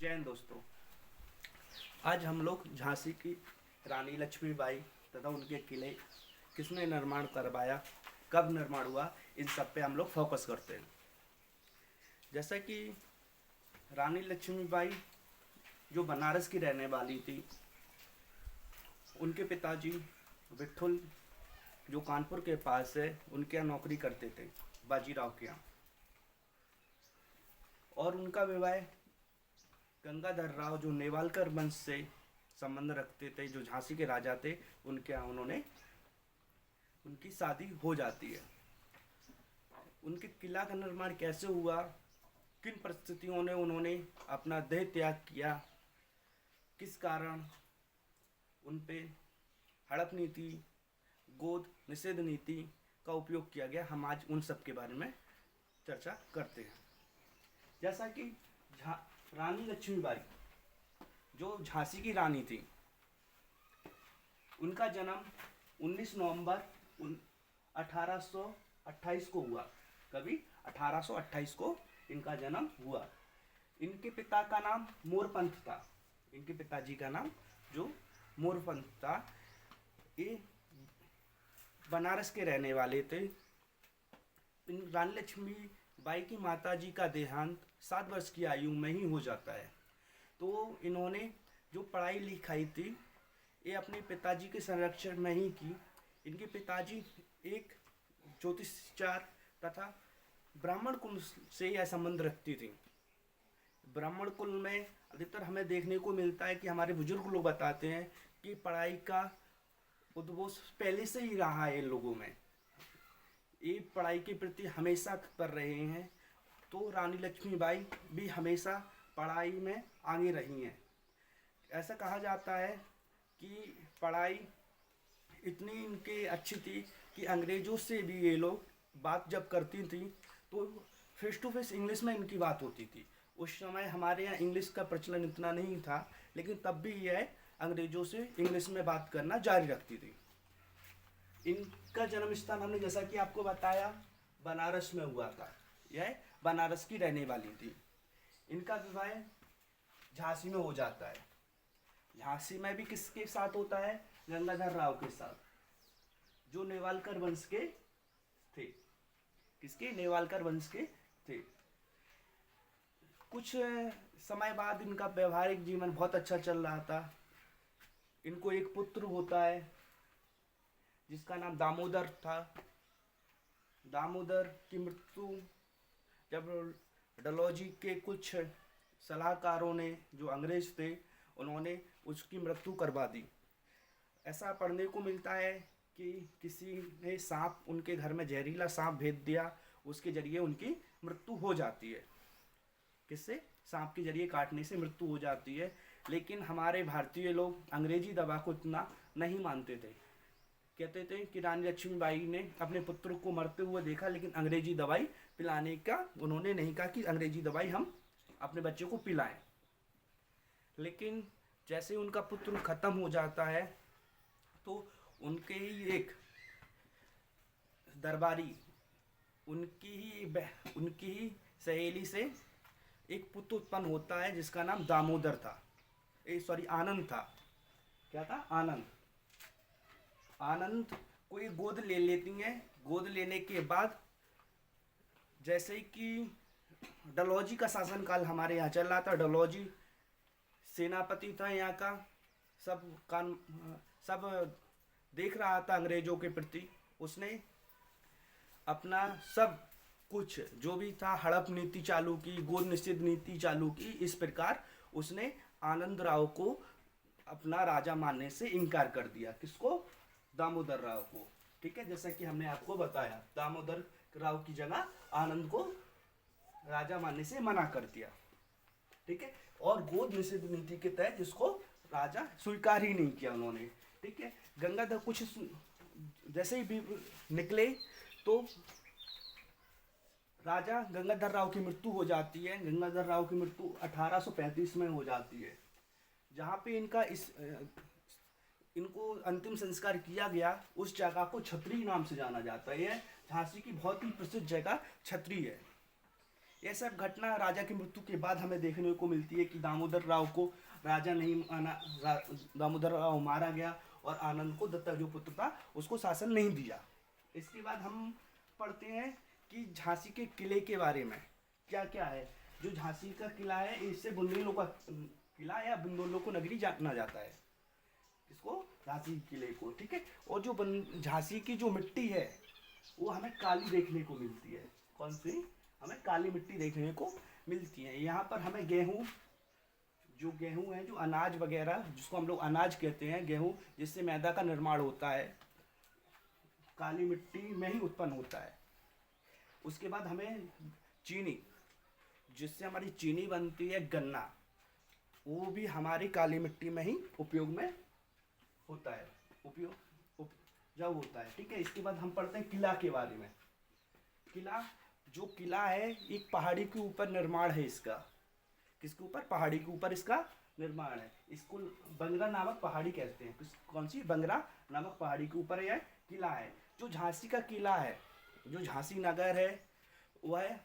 जय हिंद दोस्तों। आज हम लोग झांसी की रानी लक्ष्मीबाई तथा उनके किले किसने निर्माण करवाया, कब निर्माण हुआ, इन सब पे हम लोग फोकस करते हैं। जैसा कि रानी लक्ष्मीबाई जो बनारस की रहने वाली थी, उनके पिताजी विठुल जो कानपुर के पास है, उनके यहाँ नौकरी करते थे, बाजीराव के यहाँ। और उनका विवाह गंगाधर राव जो नेवालकर वंश से संबंध रखते थे, जो झांसी के राजा थे, उनके यहाँ उनकी शादी हो जाती है। उनके किला का निर्माण कैसे हुआ, किन परिस्थितियों ने उन्होंने अपना देह त्याग किया, किस कारण उन पे हड़प नीति, गोद निषेध नीति का उपयोग किया गया, हम आज उन सब के बारे में चर्चा करते हैं। जैसा कि रानी लक्ष्मीबाई जो झांसी की रानी थी, उनका जन्म 19 नवंबर 1828 को हुआ। कभी 1828 को इनका जन्म हुआ। इनके पिता का नाम मोरपंथ था। इनके पिताजी का नाम जो मोरपंथ था, ये बनारस के रहने वाले थे। रानी लक्ष्मीबाई की माताजी का देहांत 7 वर्ष की आयु में ही हो जाता है। तो इन्होंने जो पढ़ाई लिखाई थी, ये अपने पिताजी के संरक्षण में ही की। इनके पिताजी एक ज्योतिषाचार्य तथा ब्राह्मण कुल से यह संबंध रखती थी। ब्राह्मण कुल में अधिकतर हमें देखने को मिलता है कि हमारे बुजुर्ग लोग बताते हैं कि पढ़ाई का उद्भव पहले से ही रहा है इन लोगों में, ये पढ़ाई के प्रति हमेशा कर रहे हैं। तो रानी लक्ष्मीबाई भी हमेशा पढ़ाई में आगे रही हैं। ऐसा कहा जाता है कि पढ़ाई इतनी इनके अच्छी थी कि अंग्रेज़ों से भी ये लोग बात जब करती थी तो फेस टू फेस इंग्लिश में इनकी बात होती थी। उस समय हमारे यहाँ इंग्लिश का प्रचलन इतना नहीं था, लेकिन तब भी यह अंग्रेज़ों से इंग्लिश में बात करना जारी रखती थी। इनका जन्म स्थान हमने जैसा कि आपको बताया बनारस में हुआ था। यह बनारस की रहने वाली थी। इनका विवाह झांसी में हो जाता है। झांसी में भी किसके साथ होता है? गंगाधर राव के साथ, जो नेवालकर वंश के थे। किसके? नेवालकर वंश के थे। कुछ समय बाद इनका व्यवहारिक जीवन बहुत अच्छा चल रहा था। इनको एक पुत्र होता है जिसका नाम दामोदर था। दामोदर की मृत्यु जब डलहौजी के कुछ सलाहकारों ने, जो अंग्रेज थे, उन्होंने उसकी मृत्यु करवा दी। ऐसा पढ़ने को मिलता है कि किसी ने सांप, उनके घर में जहरीला सांप भेज दिया, उसके जरिए उनकी मृत्यु हो जाती है। किससे? सांप के जरिए काटने से मृत्यु हो जाती है। लेकिन हमारे भारतीय लोग अंग्रेजी दवा को इतना नहीं मानते थे। कहते थे कि रानी लक्ष्मीबाई ने अपने पुत्र को मरते हुए देखा, लेकिन अंग्रेजी दवाई पिलाने का उन्होंने नहीं कहा कि अंग्रेजी दवाई हम अपने बच्चे को पिलाएं। लेकिन जैसे उनका पुत्र खत्म हो जाता है तो उनके ही एक दरबारी, उनकी ही सहेली से एक पुत्र उत्पन्न होता है जिसका नाम दामोदर था। आनंद था। क्या था? आनंद। आनंद को एक गोद ले लेती हैं। गोद लेने के बाद जैसे कि डलहौजी का शासनकाल हमारे यहाँ चल रहा था, डलहौजी सेनापति था यहाँ का, सब देख रहा था अंग्रेजों के प्रति। उसने अपना सब कुछ जो भी था हड़प नीति चालू की, गोद निषेध नीति चालू की। इस प्रकार उसने आनंद राव को अपना राजा मानने से इनकार कर दिया। किसको? दामोदर राव को। ठीक है, जैसा कि हमने आपको बताया, दामोदर राव की जगह आनंद को राजा मानने से मना कर दिया। ठीक है, और गोद निषेध नीति के तहत जिसको राजा स्वीकार ही नहीं किया उन्होंने। ठीक है, गंगाधर कुछ जैसे ही भी निकले तो राजा गंगाधर राव की मृत्यु हो जाती है। गंगाधर राव की मृत्यु 1835 में हो जाती है। जहाँ पे इनको अंतिम संस्कार किया गया, उस जगह को छतरी नाम से जाना जाता है। यह झांसी की बहुत ही प्रसिद्ध जगह छतरी है। यह सब घटना राजा की मृत्यु के बाद हमें देखने को मिलती है कि दामोदर राव को राजा नहीं माना, दामोदर राव मारा गया और आनंद को दत्तक जो पुत्र था उसको शासन नहीं दिया। इसके बाद हम पढ़ते हैं कि झांसी के किले के बारे में क्या क्या है। जो झांसी का किला है इससे बुंदेलों का किला या बुंदेलों को नगरी जाना जाता है, इसको झांसी किले को, ठीक है। और जो झांसी की जो मिट्टी है वो हमें काली देखने को मिलती है। कौन सी? हमें काली मिट्टी देखने को मिलती है। यहाँ पर हमें गेहूँ, जो गेहूँ है, जो अनाज वगैरह जिसको हम लोग अनाज कहते हैं, गेहूँ जिससे मैदा का निर्माण होता है, काली मिट्टी में ही उत्पन्न होता है। उसके बाद हमें चीनी, जिससे हमारी चीनी बनती है, गन्ना, वो भी हमारी काली मिट्टी में ही उपयोग में होता है, जब होता है, ठीक है। इसके बाद हम पढ़ते हैं किला के बारे में। किला, जो किला है एक पहाड़ी के ऊपर निर्माण है इसका। किसके ऊपर? पहाड़ी के ऊपर इसका निर्माण है। इसको बंगरा नामक पहाड़ी कहते हैं। कौन सी? बंगरा नामक पहाड़ी के ऊपर यह किला है। जो झांसी का किला है, जो झांसी नगर है, वह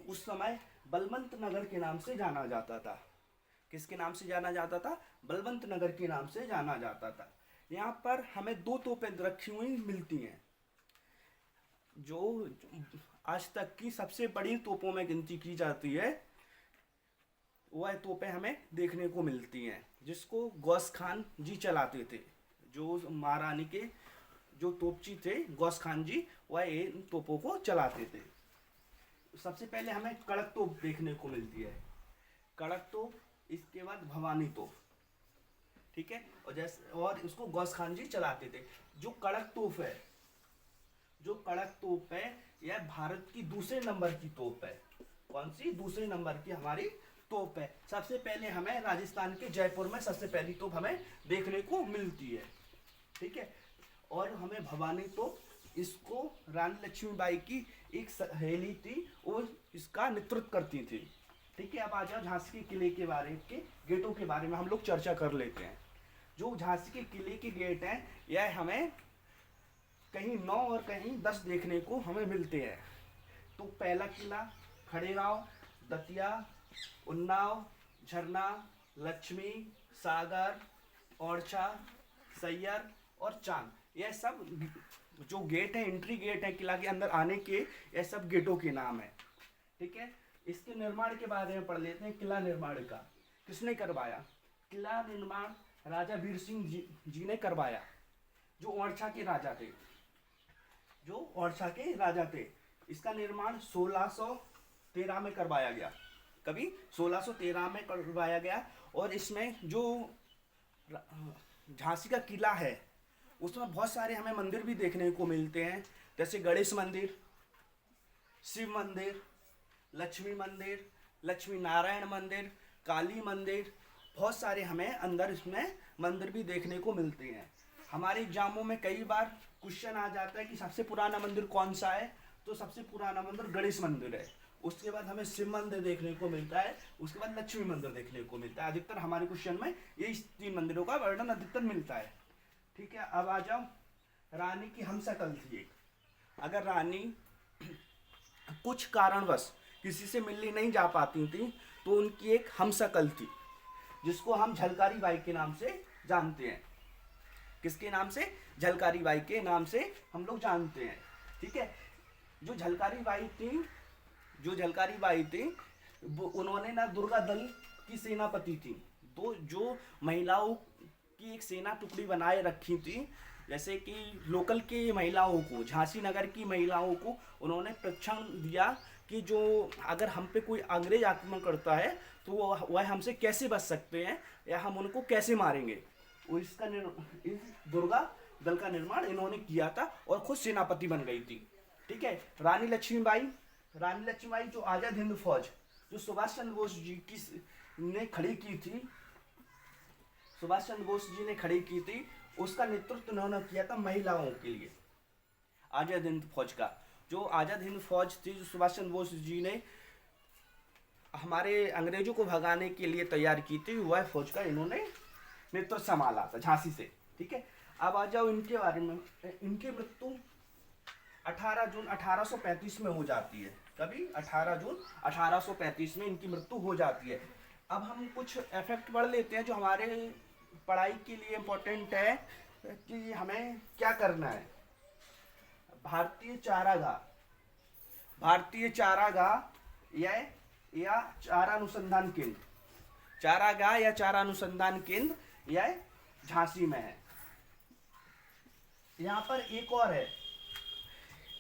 उस समय बलवंत नगर के नाम से जाना जाता था। किसके नाम से जाना जाता था? बलवंत नगर के नाम से जाना जाता था। यहाँ पर हमें 2 तोपें रखी हुई मिलती हैं, जो आज तक की सबसे बड़ी तोपों में गिनती की जाती है। वह तोपें हमें देखने को मिलती हैं, जिसको गौस खान जी चलाते थे। जो महारानी के जो तोपची थे, गौस खान जी, वह इन तोपों को चलाते थे। सबसे पहले हमें कड़क तोप देखने को मिलती है, कड़क तोप। इसके बाद भवानी तोप, ठीक है। और उसको गौस खान जी चलाते थे। जो कड़क तोप है, जो कड़क तोप है, यह भारत की दूसरे नंबर की तोप है। कौन सी? दूसरे नंबर की हमारी तोप है। सबसे पहले हमें राजस्थान के जयपुर में सबसे पहली तोप हमें देखने को मिलती है, ठीक है। और हमें भवानी तोप, इसको रानी लक्ष्मीबाई की एक सहेली थी, वो इसका नेतृत्व करती थी, ठीक है। अब आ जाओ झांसी के किले के बारे के गेटों के बारे में हम लोग चर्चा कर लेते हैं। जो झांसी के किले के गेट हैं, यह हमें कहीं 9 और कहीं 10 देखने को हमें मिलते हैं। तो पहला किला खड़ेगांव, दतिया, उन्नाव, झरना, लक्ष्मी, सागर, ओरछा, सैयर और चांद, यह सब जो गेट है, एंट्री गेट है किला के अंदर आने के, यह सब गेटों के नाम है, ठीक है। इसके निर्माण के बारे में पढ़ लेते हैं। किला निर्माण का किसने करवाया? किला निर्माण राजा वीर सिंह जी ने करवाया, जो ओरछा के राजा थे, जो ओरछा के राजा थे। इसका निर्माण 1613 में करवाया गया। कभी 1613 में करवाया गया। और इसमें जो झांसी का किला है, उसमें बहुत सारे हमें मंदिर भी देखने को मिलते हैं, जैसे गणेश मंदिर, शिव मंदिर, लक्ष्मी मंदिर, लक्ष्मी नारायण मंदिर, काली मंदिर, बहुत सारे हमें अंदर इसमें मंदिर भी देखने को मिलते हैं। हमारे एग्जामों में कई बार क्वेश्चन आ जाता है कि सबसे पुराना मंदिर कौन सा है, तो सबसे पुराना मंदिर गणेश मंदिर है। उसके बाद हमें शिव मंदिर देखने को मिलता है, उसके बाद लक्ष्मी मंदिर देखने को मिलता है। अधिकतर हमारे क्वेश्चन में ये 3 मंदिरों का वर्णन अधिकतर मिलता है, ठीक है। अब आ जाओ, रानी की हमशक्ल थी एक। अगर रानी कुछ कारणवश किसी से मिलने नहीं जा पाती थी, तो उनकी एक हमशक्ल थी, जिसको हम झलकारी बाई के नाम से जानते हैं। किसके नाम से? झलकारी बाई के नाम से हम लोग जानते हैं, ठीक है। जो झलकारी बाई थी, उन्होंने ना दुर्गा दल की सेनापति थी। तो जो महिलाओं की एक सेना टुकड़ी बनाए रखी थी, जैसे कि लोकल की महिलाओं को, झांसी नगर की महिलाओं को उन्होंने प्रशिक्षण दिया कि जो अगर हम पे कोई अंग्रेज आक्रमण करता है तो वह हमसे कैसे बच सकते हैं या हम उनको कैसे मारेंगे। इस दुर्गा दल का निर्माण इन्होंने किया था और खुद सेनापति बन गई थी, ठीक है। रानी लक्ष्मीबाई जो आज़ाद हिंद फौज जो सुभाष चंद्र बोस जी ने खड़ी की थी, सुभाष चंद्र बोस जी ने खड़ी की थी, उसका नेतृत्व उन्होंने किया था महिलाओं के लिए। आज़ाद हिंद फौज का, जो आज़ाद हिंद फौज थी, जो सुभाष चंद्र बोस जी ने हमारे अंग्रेजों को भगाने के लिए तैयार की थी, वह फौज का इन्होंने नेतृत्व संभाला था झांसी से, ठीक है। अब आ जाओ इनके बारे में। इनकी मृत्यु 18 जून 1835 में हो जाती है। कभी 18 जून 1835 में इनकी मृत्यु हो जाती है। अब हम कुछ इफेक्ट पढ़ लेते हैं जो हमारे पढ़ाई के लिए इम्पोर्टेंट है कि हमें क्या करना है। भारतीय चारागाह, भारतीय चारागाह या चारा अनुसंधान केंद्र, चारागाह या चारा अनुसंधान केंद्र यह झांसी में है। यहाँ पर एक और है,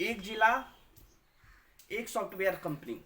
एक जिला एक सॉफ्टवेयर कंपनी।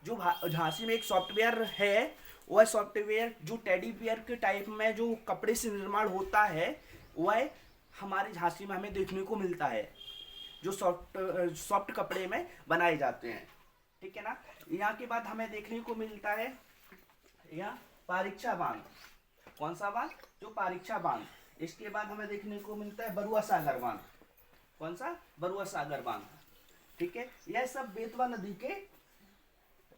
जो झांसी में एक सॉफ्टवेयर है, वह सॉफ्टवेयर जो टेडी बियर के टाइप में जो कपड़े से निर्माण होता है वह हमारे झांसी में हमें देखने को मिलता है, जो सॉफ्ट कपड़े में बनाए जाते हैं। ठीक है ना। यहाँ के बाद हमें देखने को मिलता है यहाँ पारीक्षा बांध। कौन सा बांध? जो पारीक्षा बांध। इसके बाद हमें देखने को मिलता है बरुआ सागर बांध। कौन सा? बरुआ सागर बांध। ठीक है। यह सब बेतवा नदी के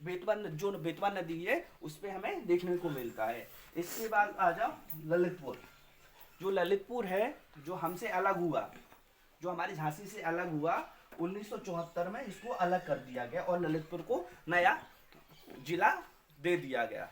जो बेतवा नदी है उस पे हमें देखने को मिलता है। इसके बाद आ जाओ ललितपुर। जो ललितपुर है जो हमसे अलग हुआ, जो हमारी झांसी से अलग हुआ 1974 में, इसको अलग कर दिया गया और ललितपुर को नया जिला दे दिया गया।